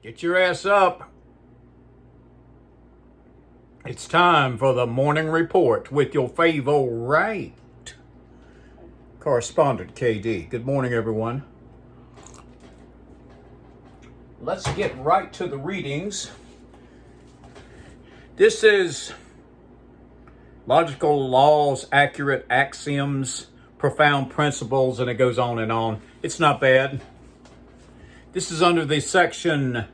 Get your ass up. It's time for the morning report with your favorite correspondent, KD. Good morning, everyone. Let's get right to the readings. This is logical laws, accurate axioms, profound principles, and it goes on and on. It's not bad. This is under the section,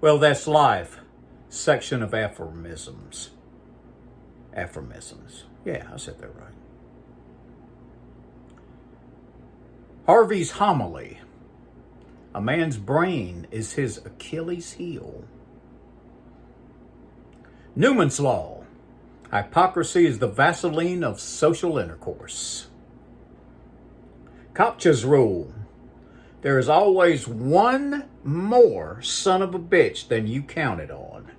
well, that's life, section of aphorisms. Aphorisms. Yeah, I said that right. Harvey's homily. A man's brain is his Achilles heel. Newman's law. Hypocrisy is the Vaseline of social intercourse. Kopcha's rule. There is always one more son of a bitch than you counted on.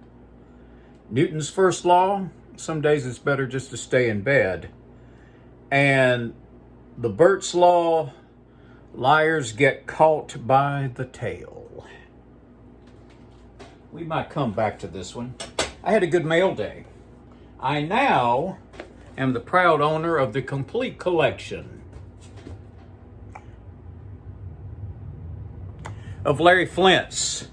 Newton's first law. Some days it's better just to stay in bed. And the Burt's law. Liars get caught by the tail. We might come back to this one. I had a good mail day. I now am the proud owner of the complete collection of Larry Flint's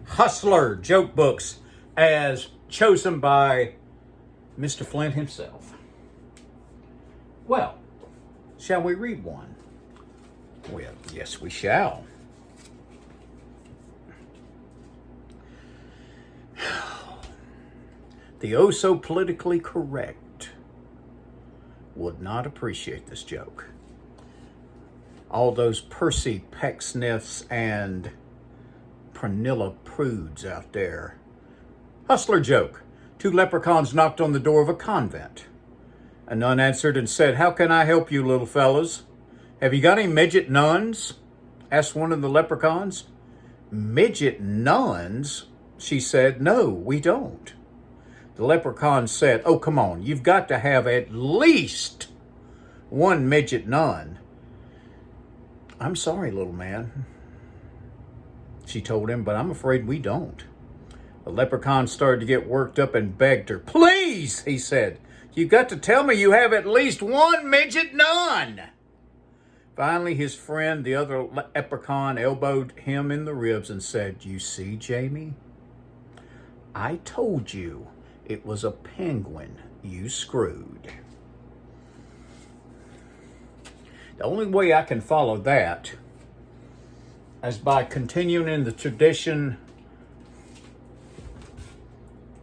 Hustler joke books as chosen by Mr. Flint himself. Well, shall we read one? Well, yes, we shall. The oh so politically correct would not appreciate this joke. All those Percy Pecksniffs and Pernilla Prudes out there. Hustler joke. 2 leprechauns knocked on the door of a convent. A nun answered and said, "How can I help you, little fellas? Have you got any midget nuns?" asked one of the leprechauns. "Midget nuns?" she said. "No, we don't." The leprechaun said, "Oh, come on. You've got to have at least one midget nun." "I'm sorry, little man," she told him, "but I'm afraid we don't." The leprechaun started to get worked up and begged her. "Please," he said, "you've got to tell me you have at least one midget nun." Finally, his friend, the other leprechaun, elbowed him in the ribs and said, "You see, Jamie, I told you it was a penguin you screwed." The only way I can follow that is by continuing in the tradition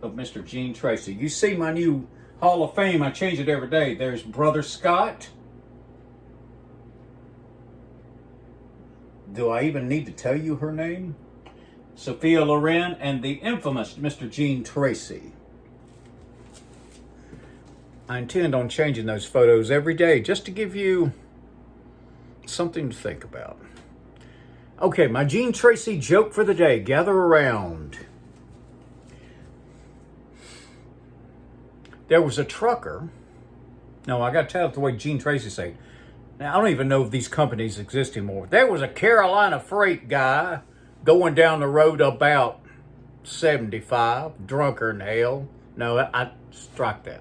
of Mr. Gene Tracy. You see my new Hall of Fame, I change it every day. There's Brother Scott. Do I even need to tell you her name? Sophia Loren, and the infamous Mr. Gene Tracy. I intend on changing those photos every day just to give you something to think about. Okay, my Gene Tracy joke for the day. Gather around. There was a trucker. No, I got to tell it the way Gene Tracy said it. Now, I don't even know if these companies exist anymore. There was a Carolina freight guy going down the road about 75, drunker than hell. No, I strike that.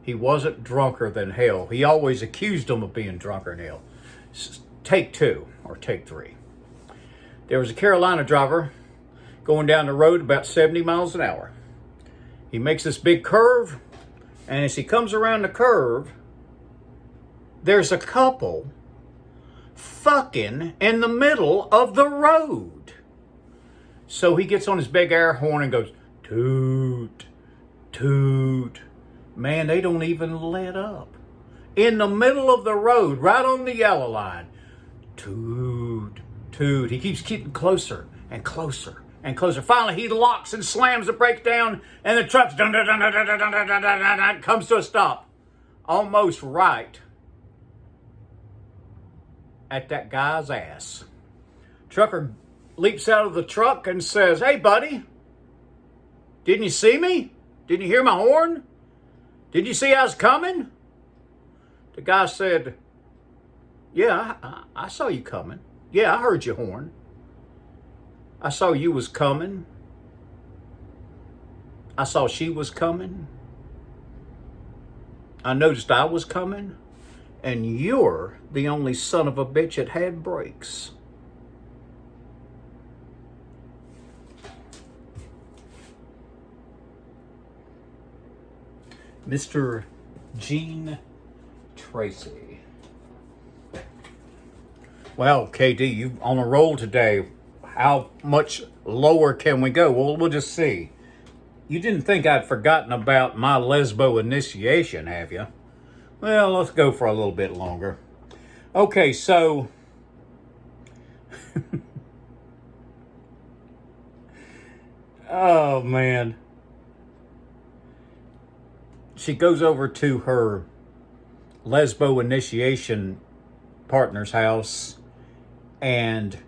He wasn't drunker than hell. He always accused him of being drunker than hell. Take 2 or take 3. There was a Carolina driver going down the road about 70 miles an hour. He makes this big curve, and as he comes around the curve, there's a couple fucking in the middle of the road. So he gets on his big air horn and goes, toot, toot. Man, they don't even let up. In the middle of the road, right on the yellow line. Toot, toot. He keeps getting closer and closer and closer. Finally, he locks and slams the brakes down, and the truck comes to a stop. Almost right at that guy's ass. Trucker leaps out of the truck and says, "Hey, buddy, didn't you see me? Didn't you hear my horn? Did you see I was coming?" The guy said, "Yeah, I saw you coming. Yeah, I heard your horn. I saw you was coming. I saw she was coming. I noticed I was coming. And you're the only son of a bitch that had brakes. Mr. Gene Tracy. Well, KD, you on a roll today. How much lower can we go? Well, we'll just see. You didn't think I'd forgotten about my lesbo initiation, have you? Well, let's go for a little bit longer. Okay, so oh man. She goes over to her lesbo initiation partner's house, and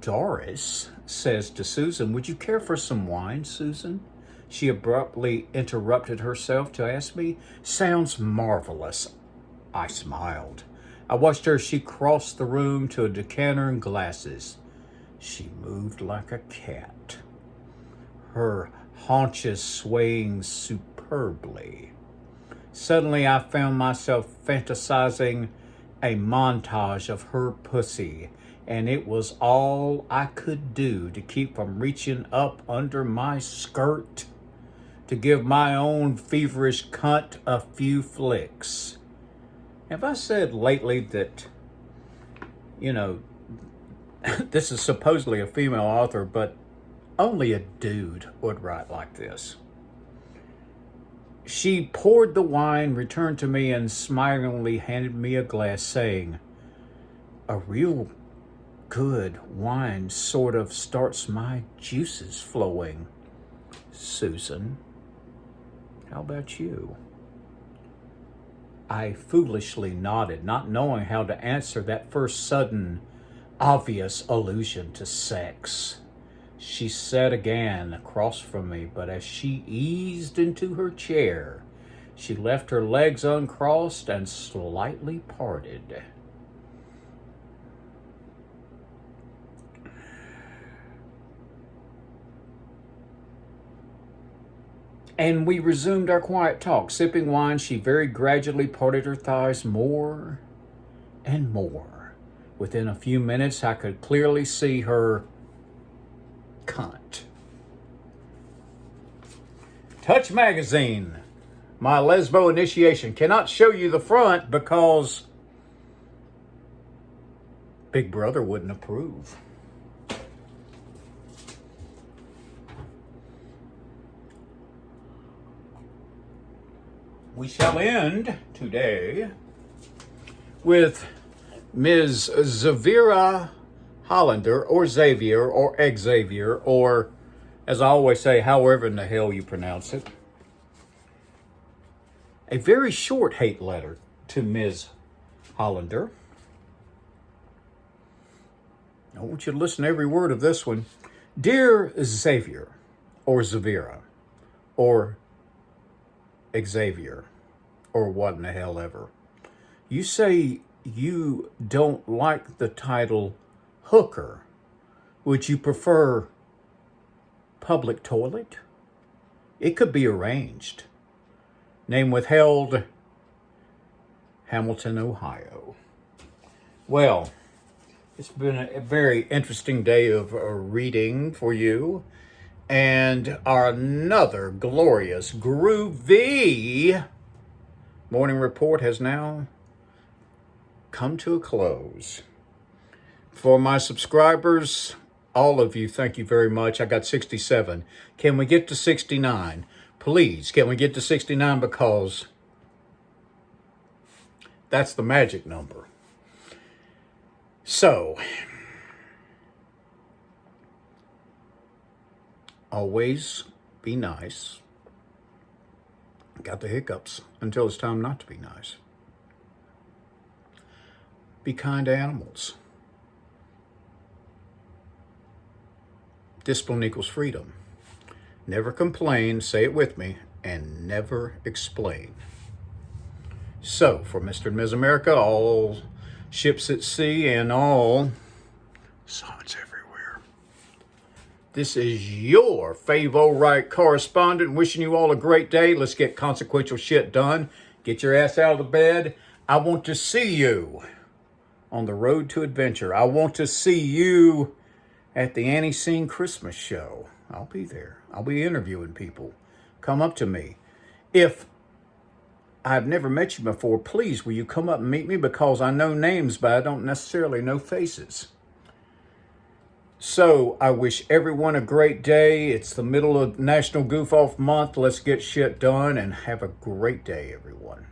Doris says to Susan, "Would you care for some wine, Susan?" She abruptly interrupted herself to ask me. "Sounds marvelous." I smiled. I watched her as she crossed the room to a decanter and glasses. She moved like a cat, her haunches swaying superbly. Suddenly, I found myself fantasizing a montage of her pussy, and it was all I could do to keep from reaching up under my skirt to give my own feverish cunt a few flicks. Have I said lately that, this is supposedly a female author, but only a dude would write like this? She poured the wine, returned to me, and smilingly handed me a glass, saying, "A real good wine sort of starts my juices flowing. Susan, how about you?" I foolishly nodded, not knowing how to answer that first sudden, obvious allusion to sex. She sat again across from me, but as she eased into her chair, she left her legs uncrossed and slightly parted. And we resumed our quiet talk. Sipping wine, she very gradually parted her thighs more and more. Within a few minutes, I could clearly see her cunt. Touch Magazine, my lesbo initiation. Cannot show you the front because Big Brother wouldn't approve. We shall end today with Ms. Zavira Hollander, or Xavier, or Xavier, or, as I always say, however in the hell you pronounce it. A very short hate letter to Ms. Hollander. I want you to listen to every word of this one. Dear Xavier, or Zavira, or Xavier, or what in the hell ever. You say you don't like the title hooker. Would you prefer public toilet? It could be arranged. Name withheld, Hamilton, Ohio. Well, it's been a very interesting day of reading for you. And another glorious, groovy morning report has now come to a close. For my subscribers, all of you, thank you very much. I got 67. Can we get to 69? Please, can we get to 69? Because that's the magic number. So, always be nice. Got the hiccups until it's time not to be nice. Be kind to animals. Discipline equals freedom. Never complain, say it with me, and never explain. So, for Mr. and Ms. America, all ships at sea and all signs everywhere. This is your Favorite correspondent wishing you all a great day. Let's get consequential shit done. Get your ass out of the bed. I want to see you on the road to adventure. I want to see you at the Annie Scene Christmas show. I'll be there. I'll be interviewing people. Come up to me. If I've never met you before, please, will you come up and meet me? Because I know names, but I don't necessarily know faces. So I wish everyone a great day. It's the middle of National Goof Off Month. Let's get shit done and have a great day, everyone.